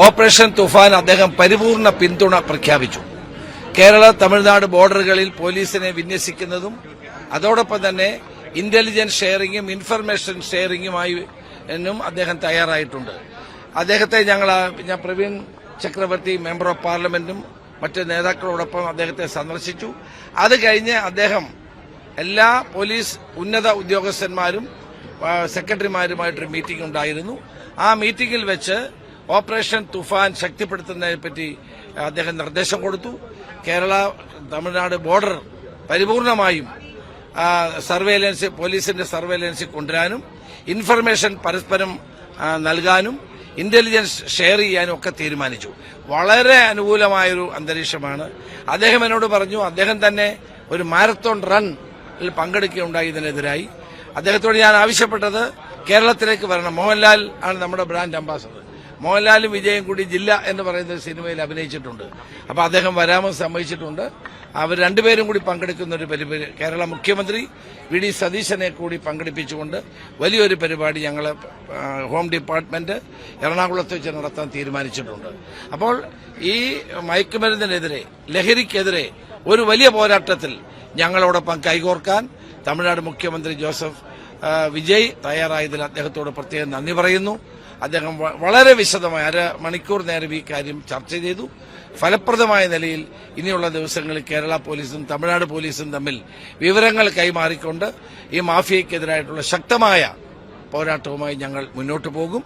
Operation Toofan അദ്ദേഹം പരിപൂർണ പിന്തുണ പ്രഖ്യാപിച്ചു. കേരള തമിഴ്നാട് ബോർഡറുകളിൽ പോലീസിനെ വിന്യസിക്കുന്നതും അതോടൊപ്പം തന്നെ ഇന്റലിജൻസ് ഷെയറിംഗും ഇൻഫർമേഷൻ ഷെയറിംഗുമായി അദ്ദേഹം തയ്യാറായിട്ടുണ്ട്. അദ്ദേഹത്തെ ഞാൻ പ്രവീൺ ചക്രവർത്തി മെമ്പർ ഓഫ് പാർലമെന്റും മറ്റ് നേതാക്കളോടൊപ്പം അദ്ദേഹത്തെ സന്ദർശിച്ചു. അത് കഴിഞ്ഞ് അദ്ദേഹം എല്ലാ പോലീസ് ഉന്നത ഉദ്യോഗസ്ഥന്മാരും സെക്രട്ടറിമാരുമായിട്ടൊരു മീറ്റിംഗ് ഉണ്ടായിരുന്നു. ആ മീറ്റിംഗിൽ വെച്ച് ഓപ്പറേഷൻ തുഫാൻ ശക്തിപ്പെടുത്തുന്നതിനെപ്പറ്റി അദ്ദേഹം നിർദ്ദേശം കൊടുത്തു. കേരള തമിഴ്നാട് ബോർഡർ പരിപൂർണമായും സർവേലൻസ് പോലീസിന്റെ സർവേലൻസിൽ കൊണ്ടുവരാനും ഇൻഫർമേഷൻ പരസ്പരം നൽകാനും ഇന്റലിജൻസ് ഷെയർ ചെയ്യാനും ഒക്കെ തീരുമാനിച്ചു. വളരെ അനുകൂലമായൊരു അന്തരീക്ഷമാണ്. അദ്ദേഹം എന്നോട് പറഞ്ഞു അദ്ദേഹം തന്നെ ഒരു മാരത്തോൺ റണ്ണിൽ പങ്കെടുക്കുകയുണ്ടായി. ഇതിനെതിരായി അദ്ദേഹത്തോട് ഞാൻ ആവശ്യപ്പെട്ടത് കേരളത്തിലേക്ക് വരണം. മോഹൻലാൽ ആണ് നമ്മുടെ ബ്രാൻഡ് അംബാസഡർ. മോഹൻലാലും വിജയും കൂടി ജില്ല എന്ന് പറയുന്ന സിനിമയിൽ അഭിനയിച്ചിട്ടുണ്ട്. അപ്പോൾ അദ്ദേഹം വരാമെന്ന് സമ്മതിച്ചിട്ടുണ്ട്. അവർ രണ്ടുപേരും കൂടി പങ്കെടുക്കുന്ന ഒരു പരിപാടി കേരള മുഖ്യമന്ത്രി വി ഡി സതീശനെ കൂടി പങ്കെടുപ്പിച്ചുകൊണ്ട് വലിയൊരു പരിപാടി ഞങ്ങൾ ഹോം ഡിപ്പാർട്ട്മെന്റ് എറണാകുളത്ത് വെച്ച് നടത്താൻ തീരുമാനിച്ചിട്ടുണ്ട്. അപ്പോൾ ഈ മയക്കുമരുന്നിനെതിരെ ലഹരിക്കെതിരെ ഒരു വലിയ പോരാട്ടത്തിൽ ഞങ്ങളോടൊപ്പം കൈകോർക്കാൻ തമിഴ്നാട് മുഖ്യമന്ത്രി ജോസഫ് വിജയ് തയ്യാറായതിൽ അദ്ദേഹത്തോട് പ്രത്യേകം നന്ദി പറയുന്നു. അദ്ദേഹം വളരെ വിശദമായി 1/2 മണിക്കൂർ നേരം ഈ കാര്യം ചർച്ച ചെയ്തു. ഫലപ്രദമായ നിലയിൽ ഇനിയുള്ള ദിവസങ്ങളിൽ കേരള പോലീസും തമിഴ്നാട് പോലീസും തമ്മിൽ വിവരങ്ങൾ കൈമാറിക്കൊണ്ട് ഈ മാഫിയയ്ക്കെതിരായിട്ടുള്ള ശക്തമായ പോരാട്ടവുമായി ഞങ്ങൾ മുന്നോട്ടു പോകും.